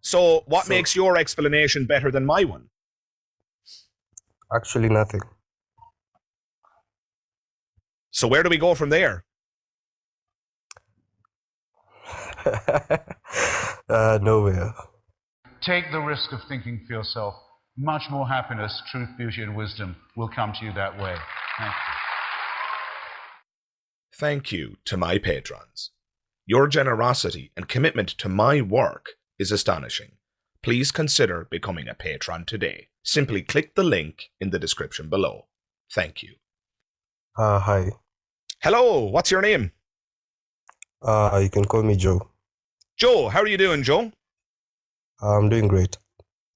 So what So makes your explanation better than my one? actually nothing. So where do we go from there? Nowhere. Take the risk of thinking for yourself. Much more happiness, truth, beauty, and wisdom will come to you that way. Thank you. Thank you to my patrons. Your generosity and commitment to my work is astonishing. Please consider becoming a patron today. Simply click the link in the description below. Thank you. Hi. Hello, what's your name? You can call me Joe. Joe, how are you doing, Joe? I'm doing great.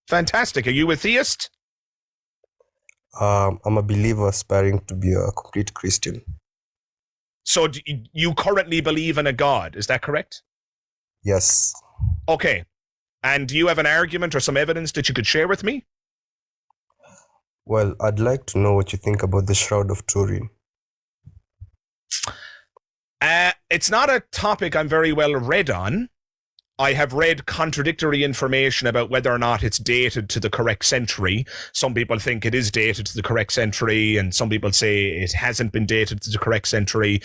Fantastic. Are you a theist? I'm a believer aspiring to be a complete Christian. So you currently believe in a God, is that correct? Yes. Okay. And do you have an argument or some evidence that you could share with me? Well, I'd like to know what you think about the Shroud of Turin. It's not a topic I'm very well read on. I have read contradictory information about whether or not it's dated to the correct century. Some people think it is dated to the correct century, and some people say it hasn't been dated to the correct century.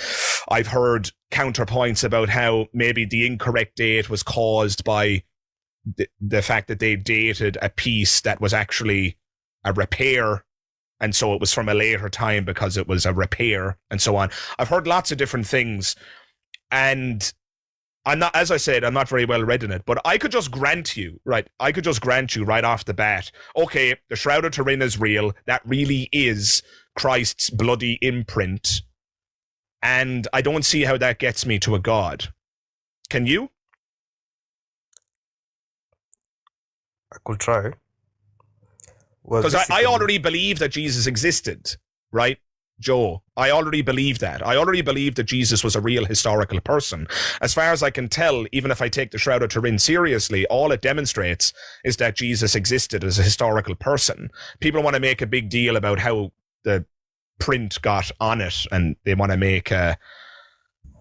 I've heard counterpoints about how maybe the incorrect date was caused by the fact that they dated a piece that was actually a repair, and so it was from a later time because it was a repair, and so on. I've heard lots of different things, and I'm not, as I said, I'm not very well read in it, but I could just grant you right off the bat, okay, the Shroud of Turin is real. That really is Christ's bloody imprint. And I don't see how that gets me to a God. Can you? I could try. Well, Because I basically, already believe that Jesus existed, right? Joe, I already believe that. I already believe that Jesus was a real historical person. As far as I can tell, even if I take the Shroud of Turin seriously, all it demonstrates is that Jesus existed as a historical person. People want to make a big deal about how the print got on it, and they want to make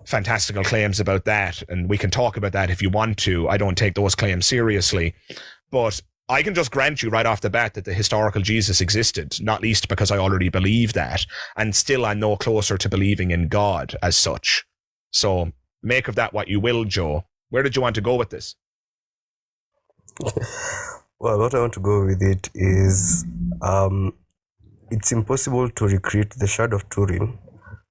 fantastical claims about that, and we can talk about that if you want to. I don't take those claims seriously. But I can just grant you right off the bat that the historical Jesus existed, not least because I already believe that, and still I'm no closer to believing in God as such. So make of that what you will, Joe. Where did you want to go with this? well, what I want to go with it is it's impossible to recreate the Shroud of Turin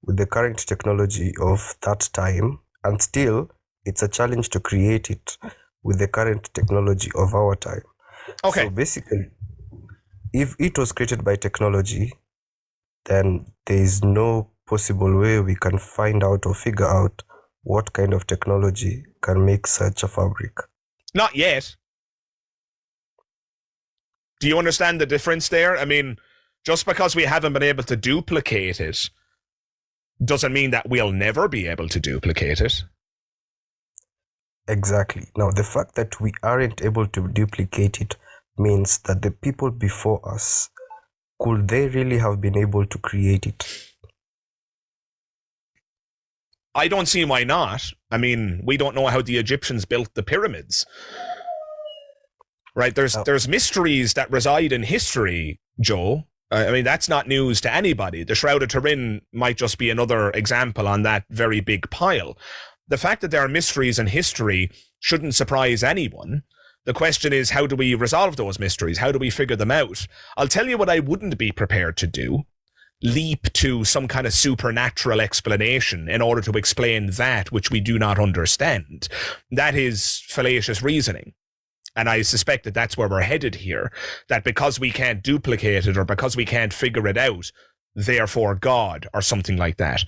with the current technology of that time, and still it's a challenge to create it with the current technology of our time. Okay. So basically, if it was created by technology, then there is no possible way we can find out or figure out what kind of technology can make such a fabric. Not yet. Do you understand the difference there? I mean, just because we haven't been able to duplicate it doesn't mean that we'll never be able to duplicate it. Exactly. Now, the fact that we aren't able to duplicate it means that the people before us, could they really have been able to create it? I don't see why not. I mean, we don't know how the Egyptians built the pyramids. Right? There's mysteries that reside in history, Joe. I mean, that's not news to anybody. The Shroud of Turin might just be another example on that very big pile. The fact that there are mysteries in history shouldn't surprise anyone. The question is, how do we resolve those mysteries? How do we figure them out? I'll tell you what I wouldn't be prepared to do. Leap to some kind of supernatural explanation in order to explain that which we do not understand. That is fallacious reasoning. And I suspect that that's where we're headed here. That because we can't duplicate it or because we can't figure it out, therefore God, or something like that.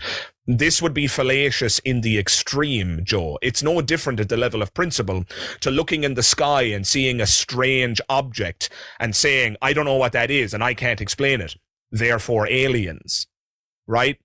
This would be fallacious in the extreme, Joe. It's no different at the level of principle to looking in the sky and seeing a strange object and saying, I don't know what that is and I can't explain it. Therefore aliens, right?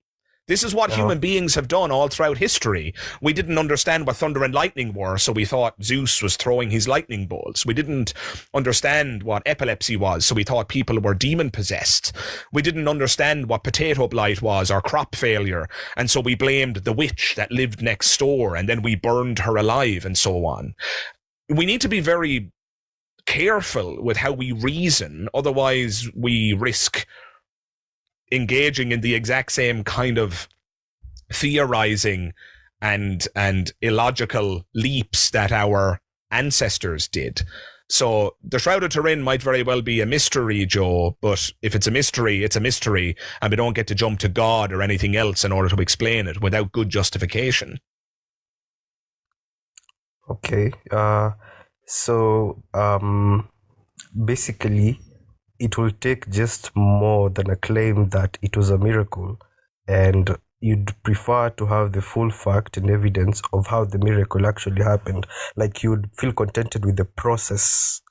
This is what human beings have done all throughout history. We didn't understand what thunder and lightning were, so we thought Zeus was throwing his lightning bolts. We didn't understand what epilepsy was, so we thought people were demon-possessed. We didn't understand what potato blight was or crop failure, and so we blamed the witch that lived next door, and then we burned her alive, and so on. We need to be very careful with how we reason. Otherwise, we risk engaging in the exact same kind of theorizing and illogical leaps that our ancestors did. So the Shroud of Turin might very well be a mystery, Joe, but if it's a mystery, it's a mystery, and we don't get to jump to God or anything else in order to explain it without good justification. Okay. So basically, it will take just more than a claim that it was a miracle, and you'd prefer to have the full fact and evidence of how the miracle actually happened. Like, you'd feel contented with the process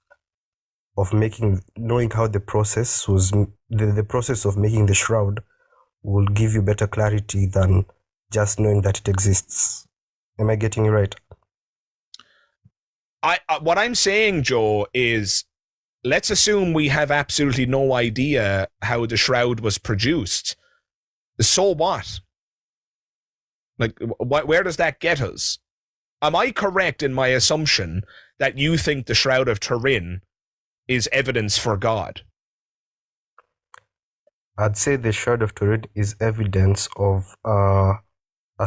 of knowing how the process was, the process of making the shroud will give you better clarity than just knowing that it exists. Am I getting it right? What I'm saying, Joe, is let's assume we have absolutely no idea how the shroud was produced. So what? Like, where does that get us? Am I correct in my assumption that you think the Shroud of Turin is evidence for God? I'd say the Shroud of Turin is evidence of a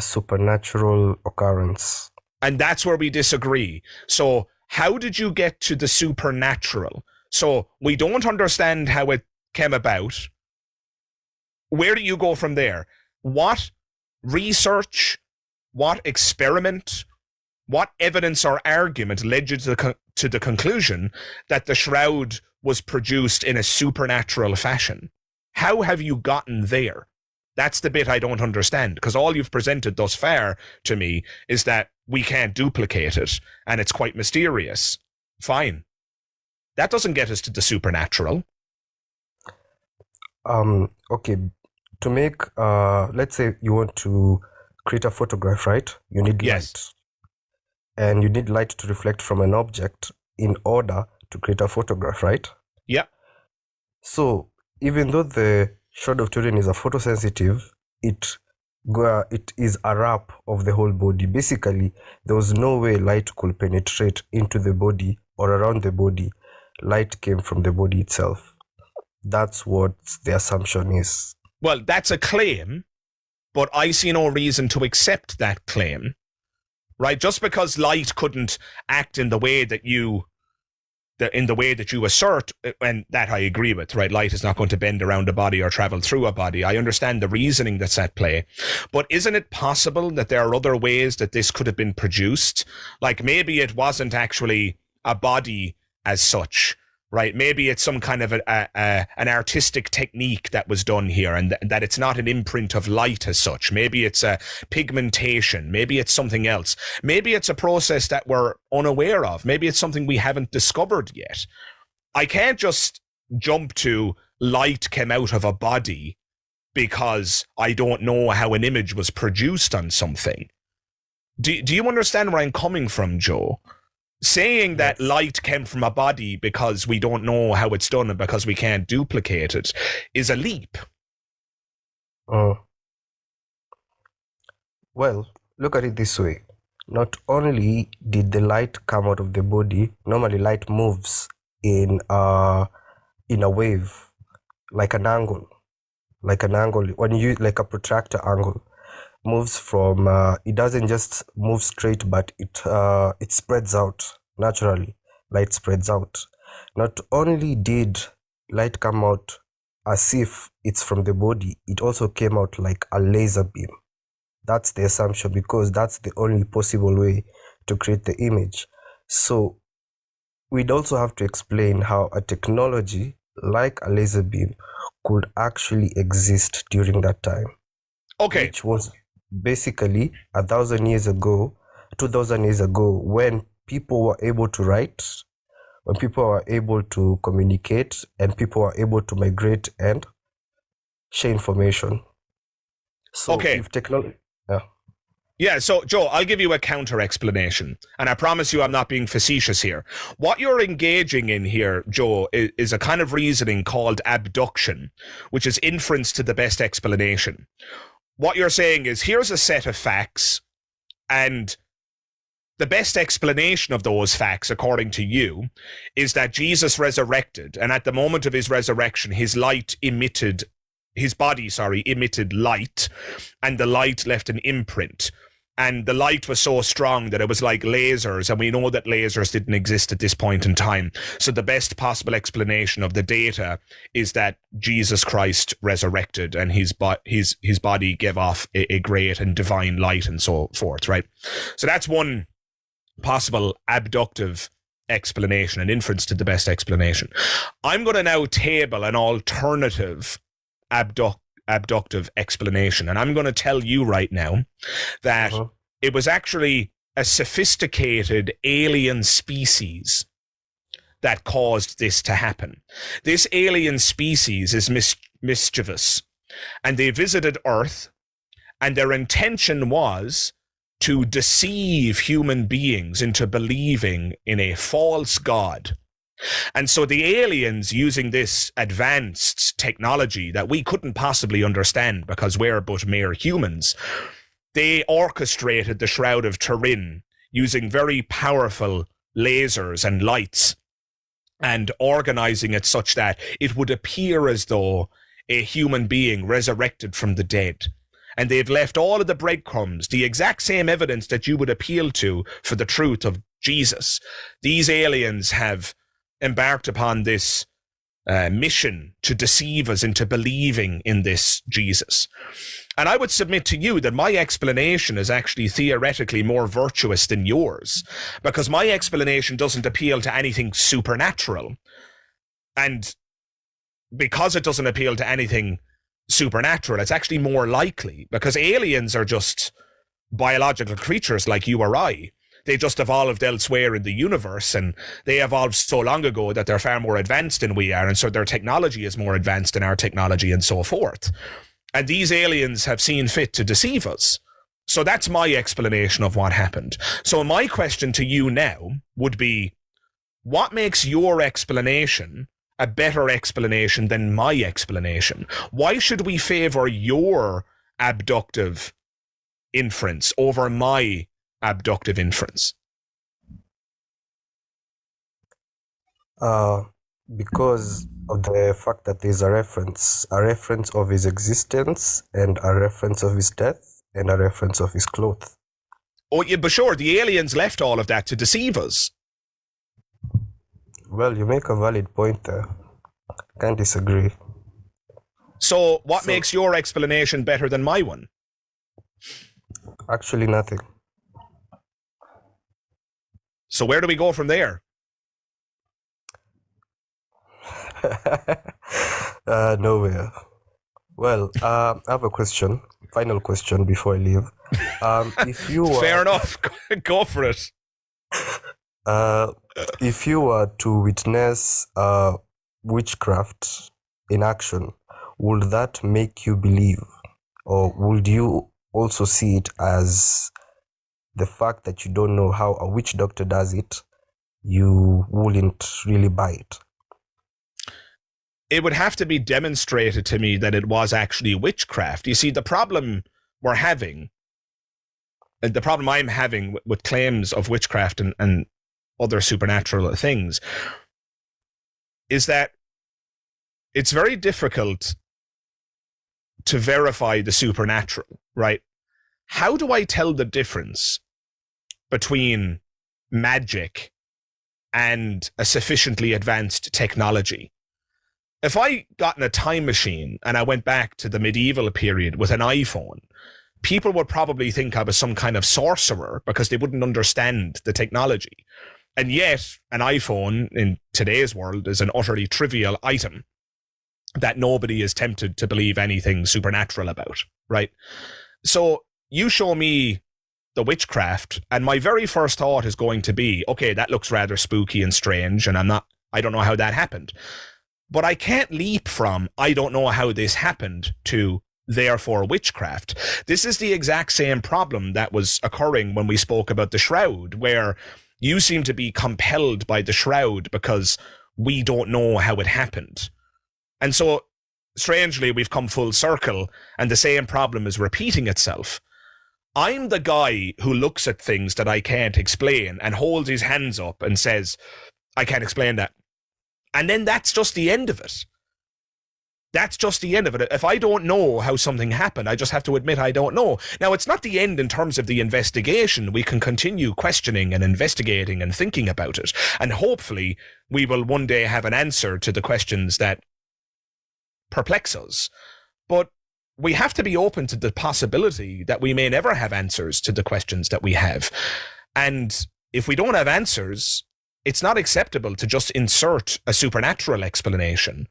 supernatural occurrence. And that's where we disagree. So how did you get to the supernatural? So we don't understand how it came about. Where do you go from there? What research, what experiment, what evidence or argument led you to the conclusion that the shroud was produced in a supernatural fashion? How have you gotten there? That's the bit I don't understand, because all you've presented thus far to me is that we can't duplicate it and it's quite mysterious. Fine. That doesn't get us to the supernatural. Okay. To make, let's say you want to create a photograph, right? You need light. And you need light to reflect from an object in order to create a photograph, right? Yeah. So even though the Shroud of Turin is a photosensitive, it is a wrap of the whole body. Basically, there was no way light could penetrate into the body or around the body. Light came from the body itself. That's what the assumption is. Well, that's a claim, but I see no reason to accept that claim, right? Just because light couldn't act in the way that you assert, and that I agree with, right? Light is not going to bend around a body or travel through a body. I understand the reasoning that's at play. But isn't it possible that there are other ways that this could have been produced? Like, maybe it wasn't actually a body as such, right? Maybe it's some kind of an artistic technique that was done here, and that it's not an imprint of light as such. Maybe it's a pigmentation. Maybe it's something else. Maybe it's a process that we're unaware of. Maybe it's something we haven't discovered yet. I can't just jump to light came out of a body because I don't know how an image was produced on something. Do you understand where I'm coming from, Joe? Saying that light came from a body because we don't know how it's done and because we can't duplicate it is a leap. Well, look at it this way. Not only did the light come out of the body, normally light moves in a wave, like an angle. When you use like a protractor angle, moves from it doesn't just move straight, but it spreads out naturally. Light spreads out. Not only did light come out as if it's from the body, it also came out like a laser beam. That's the assumption, because that's the only possible way to create the image. So we'd also have to explain how a technology like a laser beam could actually exist during that time. Okay. Which was basically 1,000 years ago, 2,000 years ago, when people were able to write, when people were able to communicate, and people were able to migrate and share information. So okay. If technology... Yeah, so Joe, I'll give you a counter explanation, and I promise you I'm not being facetious here. What you're engaging in here, Joe, is a kind of reasoning called abduction, which is inference to the best explanation. What you're saying is, here's a set of facts, and the best explanation of those facts, according to you, is that Jesus resurrected, and at the moment of his resurrection, his body emitted light, and the light left an imprint. And the light was so strong that it was like lasers, and we know that lasers didn't exist at this point in time. So the best possible explanation of the data is that Jesus Christ resurrected, and his body gave off a great and divine light and so forth, right? So that's one possible abductive explanation, an inference to the best explanation. I'm going to now table an alternative abductive explanation, and I'm going to tell you right now that it was actually a sophisticated alien species that caused this to happen. This alien species is mischievous, and they visited Earth, and their intention was to deceive human beings into believing in a false god. And so the aliens, using this advanced technology that we couldn't possibly understand because we're but mere humans, they orchestrated the Shroud of Turin using very powerful lasers and lights and organizing it such that it would appear as though a human being resurrected from the dead. And they've left all of the breadcrumbs, the exact same evidence that you would appeal to for the truth of Jesus. These aliens have embarked upon this mission to deceive us into believing in this Jesus. And I would submit to you that my explanation is actually theoretically more virtuous than yours, because my explanation doesn't appeal to anything supernatural. And because it doesn't appeal to anything supernatural, it's actually more likely, because aliens are just biological creatures like you or I. They just evolved elsewhere in the universe, and they evolved so long ago that they're far more advanced than we are, and so their technology is more advanced than our technology and so forth. And these aliens have seen fit to deceive us. So that's my explanation of what happened. So my question to you now would be, what makes your explanation a better explanation than my explanation? Why should we favor your abductive inference over my abductive inference? Because of the fact that there's a reference of his existence, and a reference of his death, and a reference of his clothes. Oh, yeah, but sure, the aliens left all of that to deceive us. Well, you make a valid point there. Can't disagree. So what makes your explanation better than my one? Actually, nothing. So where do we go from there? Nowhere. Well, I have a question. Final question before I leave. If you were, Fair enough. Go for it. if you were to witness witchcraft in action, would that make you believe, or would you also see it as the fact that you don't know how a witch doctor does it, you wouldn't really buy it? It would have to be demonstrated to me that it was actually witchcraft. You see, the problem we're having, and the problem I'm having with claims of witchcraft and other supernatural things, is that it's very difficult to verify the supernatural, right? How do I tell the difference between magic and a sufficiently advanced technology? If I got in a time machine and I went back to the medieval period with an iPhone, people would probably think I was some kind of sorcerer because they wouldn't understand the technology. And yet, an iPhone in today's world is an utterly trivial item that nobody is tempted to believe anything supernatural about, right? So you show me the witchcraft, and my very first thought is going to be, okay, that looks rather spooky and strange, and I don't know how that happened. But I can't leap from, I don't know how this happened, to therefore witchcraft. This is the exact same problem that was occurring when we spoke about the Shroud, where you seem to be compelled by the Shroud because we don't know how it happened. And so, strangely, we've come full circle, and the same problem is repeating itself. I'm the guy who looks at things that I can't explain and holds his hands up and says, I can't explain that. And then that's just the end of it. That's just the end of it. If I don't know how something happened, I just have to admit I don't know. Now, it's not the end in terms of the investigation. We can continue questioning and investigating and thinking about it. And hopefully, we will one day have an answer to the questions that perplex us. But we have to be open to the possibility that we may never have answers to the questions that we have. And if we don't have answers, it's not acceptable to just insert a supernatural explanation.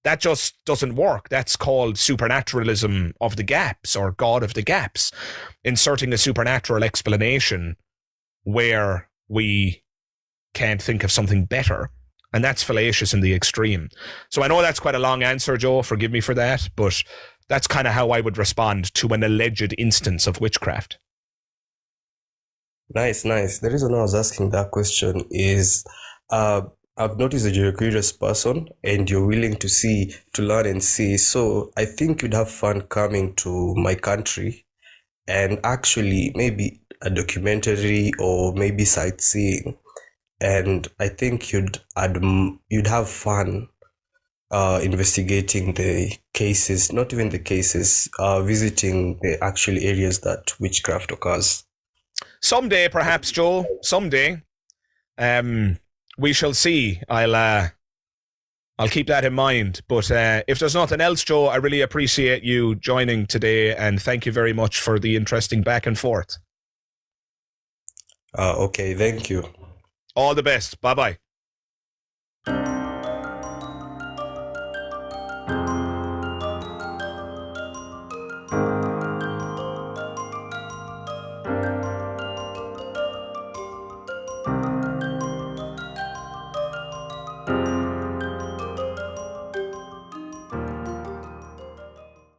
That just doesn't work. That's called supernaturalism of the gaps, or God of the gaps. Inserting a supernatural explanation where we can't think of something better. And that's fallacious in the extreme. So I know that's quite a long answer, Joe. Forgive me for that. But that's kind of how I would respond to an alleged instance of witchcraft. Nice. The reason I was asking that question is I've noticed that you're a curious person and you're willing to learn and see. So I think you'd have fun coming to my country and actually maybe a documentary or maybe sightseeing. And I think you'd have fun investigating the cases, not even the cases, visiting the actual areas that witchcraft occurs. Someday, perhaps, Joe. Someday. We shall see. I'll keep that in mind. But if there's nothing else, Joe, I really appreciate you joining today, and thank you very much for the interesting back and forth. Okay, thank you. All the best. Bye-bye.